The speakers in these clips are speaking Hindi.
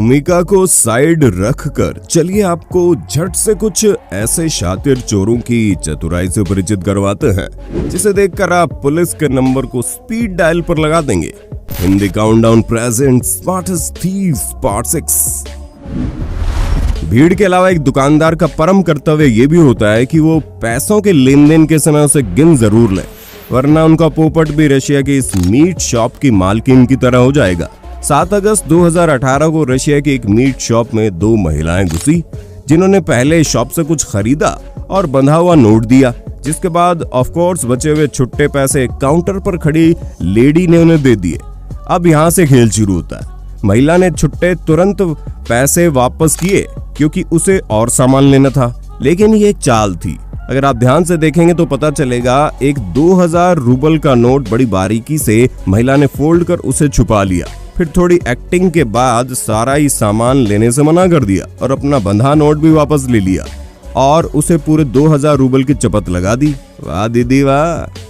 भूमिका को साइड रखकर चलिए आपको झट से कुछ ऐसे शातिर चोरों की चतुराई से परिचित करवाते हैं जिसे देखकर आप पुलिस के नंबर को स्पीड डायल पर लगा देंगे। Hindi countdown present smartest thieves part 6। भीड़ के अलावा एक दुकानदार का परम कर्तव्य ये भी होता है कि वो पैसों के लेन देन के समय उसे गिन जरूर ले, वरना उनका पोपट भी रशिया की इस मीट शॉप की मालकिन की तरह हो जाएगा। 7 अगस्त 2018 को रशिया की एक मीट शॉप में 2 महिलाएं घुसी जिन्होंने पहले शॉप से कुछ खरीदा और बंधा हुआ नोट दिया, जिसके बाद ऑफ कोर्स बचे हुए छुट्टे पैसे काउंटर पर खड़ी लेडी ने उन्हें दे दिए। अब यहाँ से खेल शुरू होता है। महिला ने छुट्टे तुरंत पैसे वापस किए क्योंकि उसे और सामान लेना था, लेकिन ये एक चाल थी। अगर आप ध्यान से देखेंगे तो पता चलेगा एक 2000 रूबल का नोट बड़ी बारीकी से महिला ने फोल्ड कर उसे छुपा लिया, फिर थोड़ी एक्टिंग के बाद सारा ही सामान लेने से मना कर दिया और अपना बंधा नोट भी वापस ले लिया और उसे पूरे 2000 रूबल की चपत लगा दी। वाह दीदी वाह।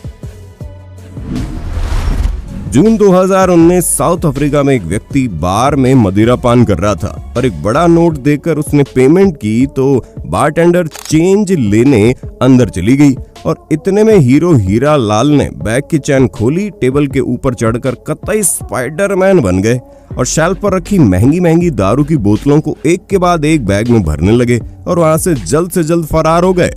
जून 2019 साउथ अफ्रीका में एक व्यक्ति बार में मदिरा पान कर रहा था और एक बड़ा नोट देकर उसने पेमेंट की तो बारटेंडर चेंज लेने अंदर चली गई और इतने में हीरो हीरा लाल ने बैग की चैन खोली, टेबल के ऊपर चढ़कर कतई स्पाइडरमैन बन गए और शेल्फ पर रखी महंगी महंगी दारू की बोतलों को एक के बाद एक बैग में भरने लगे और वहां से जल्द फरार हो गए।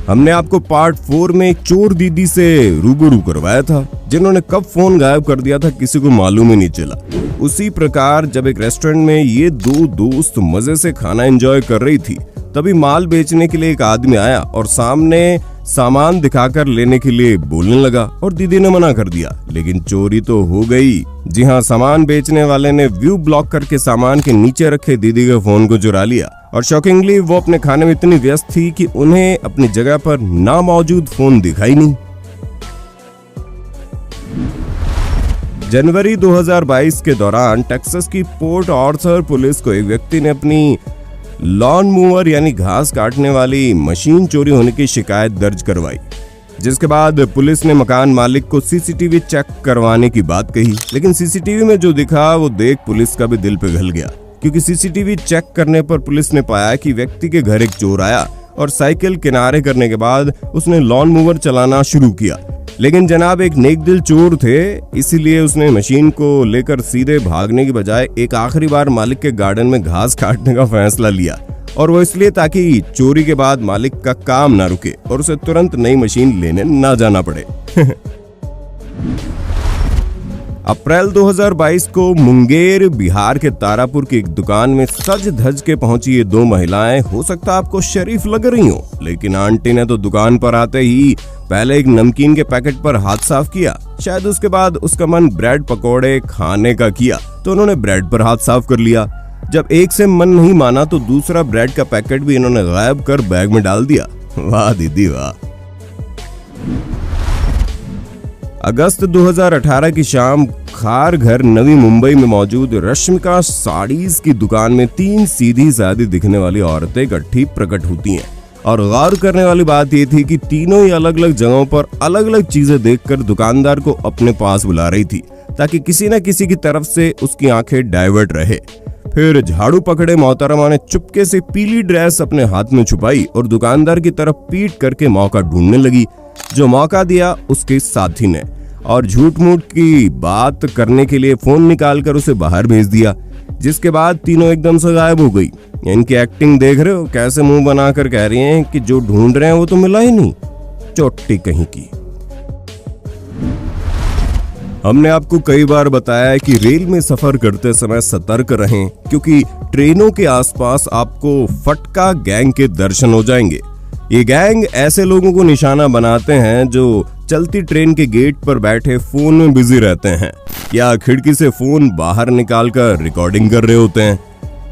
हमने आपको पार्ट 4 में एक चोर दीदी से रूबरू करवाया था जिन्होंने कब फोन गायब कर दिया था किसी को मालूम ही नहीं चला। उसी प्रकार जब एक रेस्टोरेंट में ये 2 दोस्त मजे से खाना एंजॉय कर रही थी, तभी माल बेचने के लिए एक आदमी आया और सामने सामान दिखाकर लेने के लिए बोलने लगा और दीदी ने मना कर दिया, लेकिन चोरी तो हो गई। जी हाँ, सामान बेचने वाले ने व्यू ब्लॉक करके सामान के नीचे रखे दीदी के फोन को चुरा लिया और शॉकिंगली वो अपने खाने में इतनी व्यस्त थी कि उन्हें अपनी जगह पर ना मौजूद फोन दिखाई नहीं। जनवरी 2022 के दौरान टेक्सास की पोर्ट आर्थर पुलिस को एक व्यक्ति ने अपनी लॉन मूवर यानी घास काटने वाली मशीन चोरी होने की शिकायत दर्ज करवाई, जिसके बाद पुलिस ने मकान मालिक को सीसीटीवी चेक करवाने की बात कही, लेकिन सीसीटीवी में जो दिखा वो देख पुलिस का भी दिल पिघल गया, क्योंकि सीसीटीवी चेक करने पर पुलिस ने पाया कि व्यक्ति के घर एक चोर आया और साइकिल किनारे करने के बाद उसने लॉन मूवर चलाना शुरू किया। लेकिन जनाब एक नेक दिल चोर थे, इसीलिए उसने मशीन को लेकर सीधे भागने की बजाय एक आखिरी बार मालिक के गार्डन में घास काटने का फैसला लिया, और वो इसलिए ताकि चोरी के बाद मालिक का काम ना रुके और उसे तुरंत नई मशीन लेने ना जाना पड़े। अप्रैल 2022 को मुंगेर बिहार के तारापुर की एक दुकान में सज धज के पहुंची ये 2 महिलाएं हो सकता आपको शरीफ लग रही हो, लेकिन आंटी ने तो दुकान पर आते ही पहले एक नमकीन के पैकेट पर हाथ साफ किया। शायद उसके बाद उसका मन ब्रेड पकौड़े खाने का किया तो उन्होंने ब्रेड पर हाथ साफ कर लिया। जब एक से मन नहीं माना तो दूसरा ब्रेड का पैकेट भी इन्होंने गायब कर बैग में डाल दिया। वाह दीदी वाह। अगस्त 2018 की शाम खार घर नवी मुंबई में मौजूद रश्मिका साड़ीज की दुकान में 3 सीधी सादी दिखने वाली औरतें इकट्ठी प्रकट होती हैं और गौर करने वाली बात ये थी कि तीनों ही अलग अलग जगहों पर अलग अलग चीजें देखकर दुकानदार को अपने पास बुला रही थी ताकि किसी न किसी की तरफ से उसकी आंखें डाइवर्ट रहे। फिर झाड़ू पकड़े मोहतरमा ने चुपके से पीली ड्रेस अपने हाथ में छुपाई और दुकानदार की तरफ पीट करके मौका ढूंढने लगी। जो मौका दिया उसके साथी ने और झूठ मूठ की बात करने के लिए फोन निकालकर उसे बाहर भेज दिया, जिसके बाद तीनों एकदम से गायब हो गई। इनकी एक्टिंग देख रहे हो, कैसे मुंह बनाकर कह रही हैं कि जो ढूंढ रहे हैं वो तो मिला ही नहीं। चोटी कहीं की। हमने आपको कई बार बताया है कि रेल में सफर करते समय सतर्क रहें, क्योंकि ट्रेनों के आसपास आपको फटका गैंग के दर्शन हो जाएंगे। ये गैंग ऐसे लोगों को निशाना बनाते हैं जो चलती ट्रेन के गेट पर बैठे फोन में बिजी रहते हैं या खिड़की से फोन बाहर निकालकर रिकॉर्डिंग कर रहे होते हैं।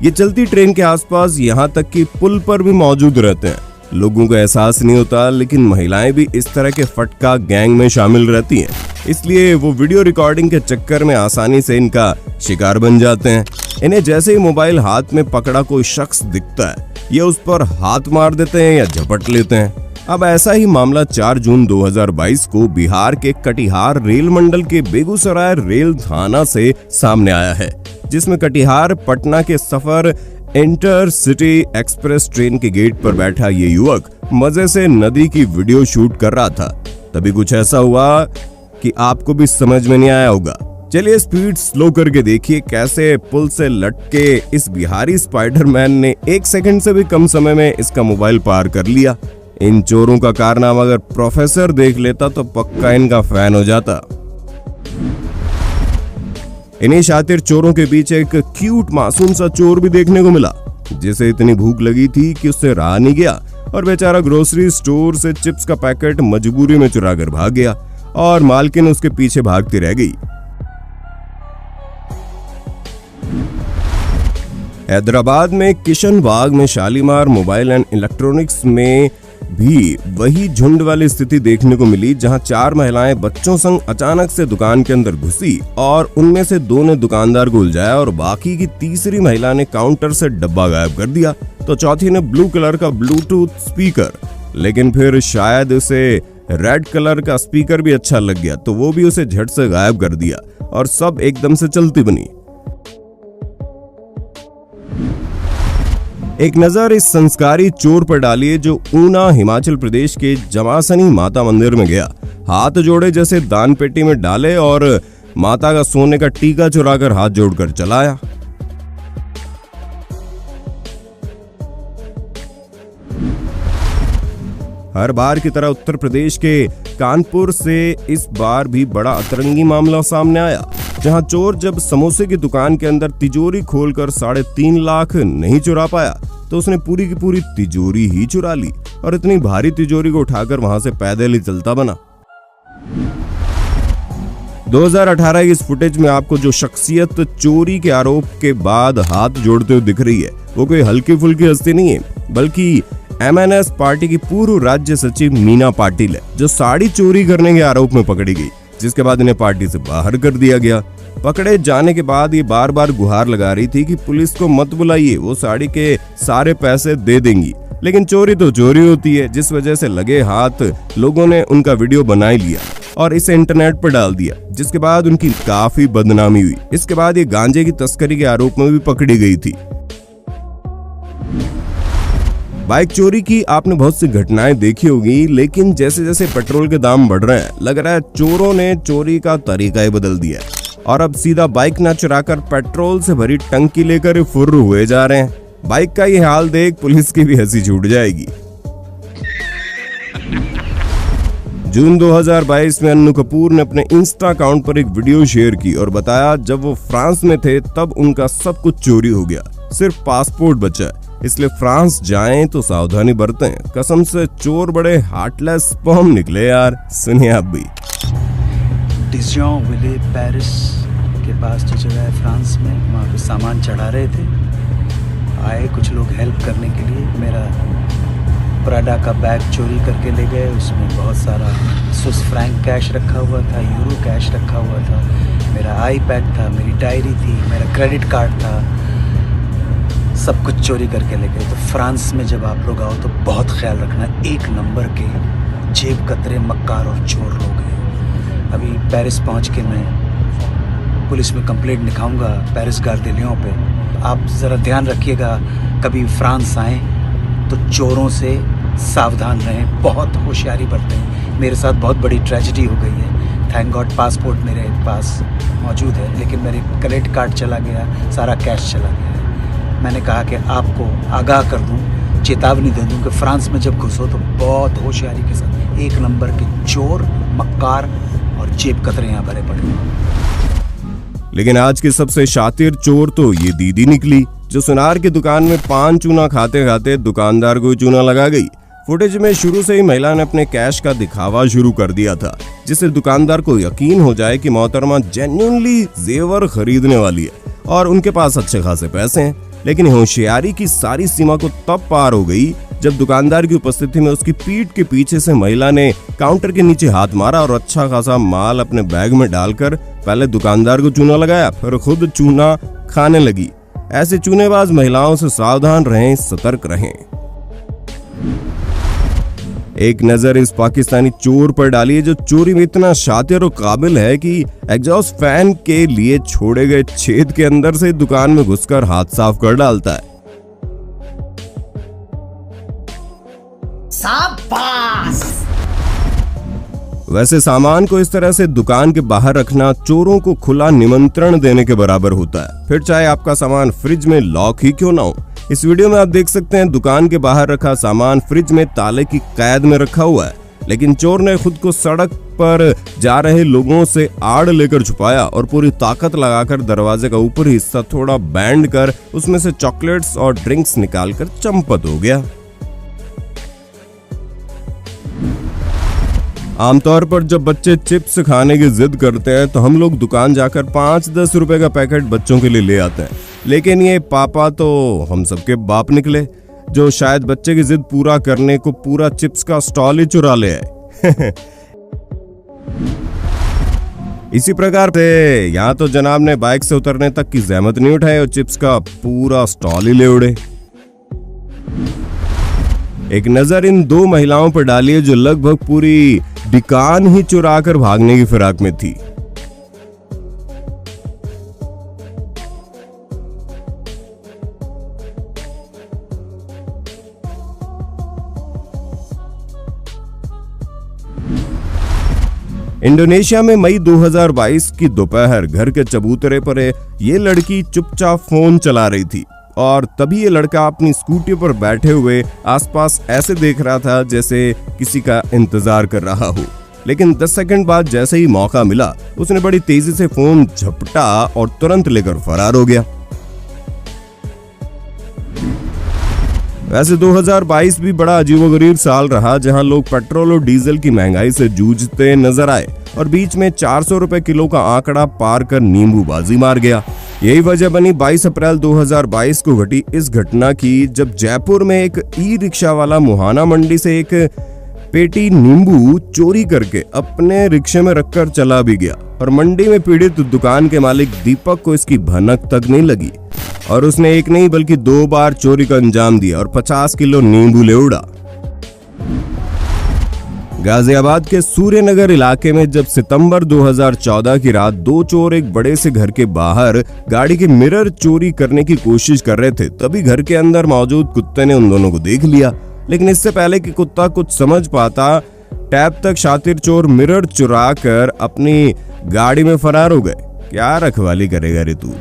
ये चलती ट्रेन के आसपास यहाँ तक कि पुल पर भी मौजूद रहते हैं। लोगों को एहसास नहीं होता, लेकिन महिलाएं भी इस तरह के फटका गैंग में शामिल रहती हैं, इसलिए वो वीडियो रिकॉर्डिंग के चक्कर में आसानी से इनका शिकार बन जाते हैं। इन्हें जैसे ही मोबाइल हाथ में पकड़ा कोई शख्स दिखता है, ये उस पर हाथ मार देते हैं या झपट लेते हैं। अब ऐसा ही मामला 4 जून 2022 को बिहार के कटिहार रेल मंडल के बेगूसराय रेल थाना से सामने आया है। जिसमें कटिहार पटना के सफर इंटरसिटी एक्सप्रेस ट्रेन के गेट पर बैठा ये युवक मजे से नदी की वीडियो शूट कर रहा था। तभी कुछ ऐसा हुआ कि आपको भी समझ में नहीं आया होगा। चलिए स्पीड स्लो करके देखिए कैसे पुल से लटके इस बिहारी स्पाइडरमैन ने 1 सेकंड से भी कम समय में इसका मोबाइल पार कर लिया। इन चोरों का कारनामा अगर प्रोफेसर देख लेता तो पक्का इनका फैन हो जाता। इन्हीं शातिर चोरों के बीच एक क्यूट मासूम सा चोर भी देखने को मिला, जिसे इतनी भूख लगी थी कि उससे रहा नहीं गया और बेचारा ग्रोसरी स्टोर से चिप्स का पैकेट मजबूरी में चुरा कर भाग गया और मालकिन उसके पीछे भागती रह गई। हैदराबाद में किशन बाग में शालीमार मोबाइल एंड इलेक्ट्रॉनिक्स में भी वही झुंड वाली स्थिति देखने को मिली, जहां 4 महिलाएं बच्चों संग अचानक से दुकान के अंदर घुसी और उनमें से 2 ने दुकानदार को उलझाया और बाकी की तीसरी महिला ने काउंटर से डब्बा गायब कर दिया, तो चौथी ने ब्लू कलर का ब्लूटूथ स्पीकर, लेकिन फिर शायद उसे रेड कलर का स्पीकर भी अच्छा लग गया तो वो भी उसे झट से गायब कर दिया और सब एकदम से चलती बनी। एक नजर इस संस्कारी चोर पर डालिए जो ऊना हिमाचल प्रदेश के जमासनी माता मंदिर में गया, हाथ जोड़े जैसे दान पेटी में डाले और माता का सोने का टीका चुराकर हाथ जोड़कर चलाया। हर बार की तरह उत्तर प्रदेश के कानपुर से इस बार भी बड़ा अतरंगी मामला सामने आया, जहां चोर जब समोसे की दुकान के अंदर तिजोरी खोलकर 3.5 लाख नहीं चुरा पाया तो उसने पूरी की पूरी तिजोरी ही चुरा ली और इतनी भारी तिजोरी को उठाकर वहां से पैदल ही चलता बना। 2018 की इस फुटेज में आपको जो शख्सियत चोरी के आरोप के बाद हाथ जोड़ते हुए दिख रही है वो कोई हल्की फुल्की हस्ती नहीं है, बल्कि MNS पार्टी की पूर्व राज्य सचिव मीना पाटिल है, जो साड़ी चोरी करने के आरोप में पकड़ी गई, जिसके बाद इन्हें पार्टी से बाहर कर दिया गया। पकड़े जाने के बाद ये बार बार गुहार लगा रही थी कि पुलिस को मत बुलाइए, वो साड़ी के सारे पैसे दे देंगी, लेकिन चोरी तो चोरी होती है, जिस वजह से लगे हाथ लोगों ने उनका वीडियो बना लिया और इसे इंटरनेट पर डाल दिया, जिसके बाद उनकी काफी बदनामी हुई। इसके बाद ये गांजे की तस्करी के आरोप में भी पकड़ी गई थी। बाइक चोरी की आपने बहुत सी घटनाएं देखी होगी, लेकिन जैसे जैसे पेट्रोल के दाम बढ़ रहे हैं लग रहा है चोरों ने चोरी का तरीका ही बदल दिया और अब सीधा बाइक न चुराकर पेट्रोल से भरी टंकी लेकर फुर्र हुए जा रहे हैं। बाइक का ये हाल देख पुलिस की भी हंसी छूट जाएगी। जून 2022 में अन्नू कपूर ने अपने इंस्टा अकाउंट पर एक वीडियो शेयर की और बताया जब वो फ्रांस में थे तब उनका सब कुछ चोरी हो गया, सिर्फ पासपोर्ट बचा, इसलिए फ्रांस जाएं तो सावधानी बरतें। कसम से चोर बड़े हार्टलेस स्पर्म निकले यार। सुनिए आप भी। डिजॉन विले पेरिस के पास जो जगह है फ्रांस में, वहाँ पे सामान चढ़ा रहे थे, आए कुछ लोग हेल्प करने के लिए। मेरा प्राडा का बैग चोरी करके ले गए, उसमें बहुत सारा स्विस फ्रैंक कैश रखा हुआ था, यूरो कैश रखा हुआ था, मेरा आईपैड था, मेरी डायरी थी, मेरा क्रेडिट कार्ड था, सब कुछ चोरी करके ले गए। तो फ्रांस में जब आप लोग आओ तो बहुत ख्याल रखना, 1 नंबर के जेब कतरे मक्कार और चोर लोग हैं। अभी पेरिस पहुंच के मैं पुलिस में कंप्लेंट लिखाऊंगा पेरिस गार्डियन पे। आप ज़रा ध्यान रखिएगा, कभी फ्रांस आएँ तो चोरों से सावधान रहें, बहुत होशियारी बरतें। मेरे साथ बहुत बड़ी ट्रेजेडी हो गई है। थैंक गॉड पासपोर्ट मेरे पास मौजूद है, लेकिन मेरे क्रेडिट कार्ड चला गया, सारा कैश चला गया। मैंने कहा कि आपको आगाह कर दूं, चेतावनी दे दूं कि फ्रांस में जब घुसो तो बहुत होशियारी के साथ, 1 नंबर के चोर, मक्कार और जेब कतरे यहाँ भरे पड़े। लेकिन आज के सबसे शातिर चोर तो ये दीदी निकली, जो सुनार की दुकान में पान चूना खाते खाते दुकानदार को चूना लगा गई। फुटेज में शुरू से ही महिला ने अपने कैश का दिखावा शुरू कर दिया था, जिससे दुकानदार को यकीन हो जाए कि मोहतरमा जेन्युइनली जेवर खरीदने वाली है और उनके पास अच्छे खासे पैसे हैं। लेकिन होशियारी की सारी सीमा को तब पार हो गई जब दुकानदार की उपस्थिति में उसकी पीठ के पीछे से महिला ने काउंटर के नीचे हाथ मारा और अच्छा खासा माल अपने बैग में डालकर पहले दुकानदार को चूना लगाया, फिर खुद चूना खाने लगी। ऐसे चूनेबाज महिलाओं से सावधान रहें, सतर्क रहें। एक नजर इस पाकिस्तानी चोर पर डालिए जो चोरी में इतना शातिर और काबिल है कि एग्जॉस्ट फैन के लिए छोड़े गए छेद के अंदर से दुकान में घुसकर हाथ साफ कर डालता है। शाबाश। वैसे सामान को इस तरह से दुकान के बाहर रखना चोरों को खुला निमंत्रण देने के बराबर होता है, फिर चाहे आपका सामान फ्रिज में लॉक ही क्यों ना हो। इस वीडियो में आप देख सकते हैं दुकान के बाहर रखा सामान फ्रिज में ताले की कैद में रखा हुआ है, लेकिन चोर ने खुद को सड़क पर जा रहे लोगों से आड़ लेकर छुपाया और पूरी ताकत लगाकर दरवाजे का ऊपरी हिस्सा थोड़ा बैंड कर उसमें से चॉकलेट्स और ड्रिंक्स निकालकर चंपत हो गया। आमतौर पर जब बच्चे चिप्स खाने की जिद करते हैं तो हम लोग दुकान जाकर 5-10 रुपए का पैकेट बच्चों के लिए ले आते हैं, लेकिन ये पापा तो हम सबके बाप निकले जो शायद बच्चे की जिद पूरा करने को पूरा चिप्स का स्टॉल ही चुरा ले आए। इसी प्रकार से यहाँ तो जनाब ने बाइक से उतरने तक की जहमत नहीं उठाई और चिप्स का पूरा स्टॉल ही ले उड़े। एक नजर इन दो महिलाओं पर डालिए जो लगभग पूरी दुकान ही चुरा कर भागने की फिराक में थी। इंडोनेशिया में मई 2022 की दोपहर घर के चबूतरे पर ये लड़की चुपचाप फोन चला रही थी और तभी ये लड़का अपनी स्कूटी पर बैठे हुए आसपास ऐसे देख रहा था जैसे किसी का इंतजार कर रहा हो, लेकिन 10 सेकंड बाद जैसे ही मौका मिला उसने बड़ी तेजी से फोन झपटा और तुरंत लेकर फरार हो गया। वैसे 2022 भी बड़ा अजीबोगरीब साल रहा जहां लोग पेट्रोल और डीजल की महंगाई से जूझते नजर आए और बीच में 400 रुपए किलो का आंकड़ा पार कर नींबूबाजी मार गया। यही वजह बनी 22 अप्रैल 2022 को घटी इस घटना की जब जयपुर में एक ई रिक्शा वाला मुहाना मंडी से एक पेटी नींबू चोरी करके अपने रिक्शे में रखकर चला भी गया और मंडी में पीड़ित दुकान के मालिक दीपक को इसकी भनक तक नहीं लगी और उसने एक नहीं बल्कि 2 बार चोरी का अंजाम दिया और 50 किलो नींबू ले उड़ा। गाजियाबाद के सूर्यनगर इलाके में जब सितंबर 2014 की रात 2 चोर एक बड़े से घर के बाहर गाड़ी के मिरर चोरी करने की कोशिश कर रहे थे, तभी घर के अंदर मौजूद कुत्ते ने उन दोनों को देख लिया, लेकिन इससे पहले कि कुत्ता कुछ समझ पाता टैब तक शातिर चोर मिरर चुरा कर अपनी गाड़ी में फरार हो गए। क्या रखवाली करेगा रे तू।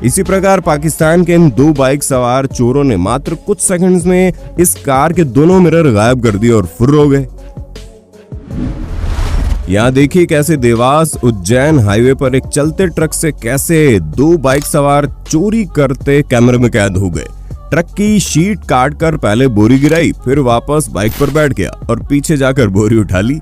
इसी प्रकार पाकिस्तान के इन 2 बाइक सवार चोरों ने मात्र कुछ सेकंड्स में इस कार के दोनों मिरर गायब कर दिए और फुर्र हो गए। यहाँ देखिए कैसे देवास उज्जैन हाईवे पर एक चलते ट्रक से कैसे 2 बाइक सवार चोरी करते कैमरे में कैद हो गए। ट्रक की शीट काट कर पहले बोरी गिराई, फिर वापस बाइक पर बैठ गया और पीछे जाकर बोरी उठा ली।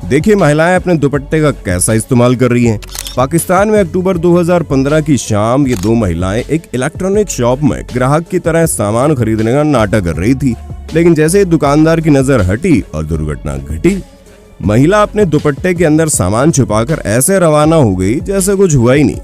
देखिए महिलाएं अपने दुपट्टे का कैसा इस्तेमाल कर रही हैं। पाकिस्तान में अक्टूबर 2015 की शाम ये 2 महिलाएं एक इलेक्ट्रॉनिक शॉप में ग्राहक की तरह सामान खरीदने का नाटक कर रही थी, लेकिन जैसे ही दुकानदार की नजर हटी और दुर्घटना घटी। महिला अपने दुपट्टे के अंदर सामान छुपाकर ऐसे रवाना हो गई जैसे कुछ हुआ ही नहीं।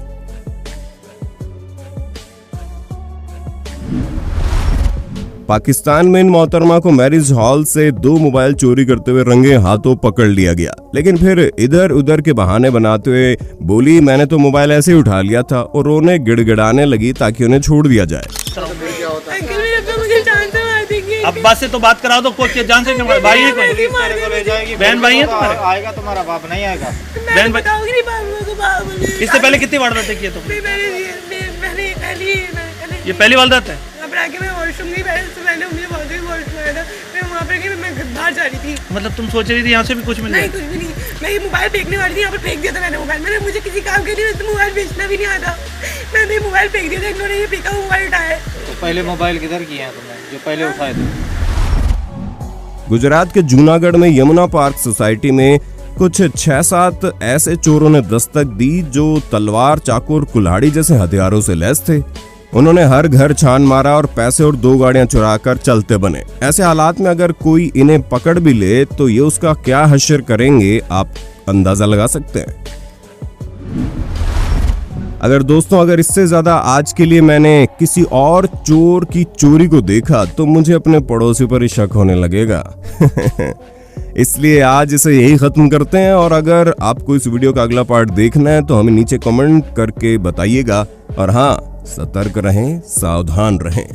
पाकिस्तान में इन मोहतरमा को मैरिज हॉल से 2 मोबाइल चोरी करते हुए रंगे हाथों पकड़ लिया गया, लेकिन फिर इधर उधर के बहाने बनाते हुए बोली मैंने तो मोबाइल ऐसे ही उठा लिया था और रोने गिड़गिड़ाने लगी ताकि उन्हें छोड़ दिया जाए। अब्बा से तो बात करा दो, कोई जान से भाई है कोई बहन भाई है तुम्हारे? आएगा तुम्हारा बाप नहीं आएगा। बहन भाई इससे पहले कितनी वारदातें की है तुमने? ये पहली वारदात है? बाहर जा रही थी। मतलब तुम सोच रही थी यहाँ से भी कुछ मिल जाए? नहीं कुछ भी नहीं, मैं ये मोबाइल फेंकने वाली थी, यहाँ पर फेंक दिया था मैंने मोबाइल। मैंने मुझे किसी काम के लिए तो मोबाइल बेचना भी नहीं आता, मैंने मोबाइल फेंक दिया था, इन्होंने ये फेंका मोबाइल उठाया। तो पहले मोबाइल किधर किए हैं तुमने जो पहले उठाए थे? गुजरात के जूनागढ़ में यमुना पार्क सोसाइटी में कुछ 6-7 ऐसे चोरों ने दस्तक दी जो तलवार, चाकू और कुल्हाड़ी जैसे हथियारों से लैस थे। उन्होंने हर घर छान मारा और पैसे और 2 गाड़ियां चुराकर चलते बने। ऐसे हालात में अगर कोई इन्हें पकड़ भी ले तो ये उसका क्या हश्र करेंगे आप अंदाजा लगा सकते हैं। अगर दोस्तों अगर इससे ज्यादा आज के लिए मैंने किसी और चोर की चोरी को देखा तो मुझे अपने पड़ोसी पर ही शक होने लगेगा। इसलिए आज इसे यही खत्म करते हैं, और अगर आपको इस वीडियो का अगला पार्ट देखना है तो हमें नीचे कमेंट करके बताइएगा। और हाँ, सतर्क रहें, सावधान रहें।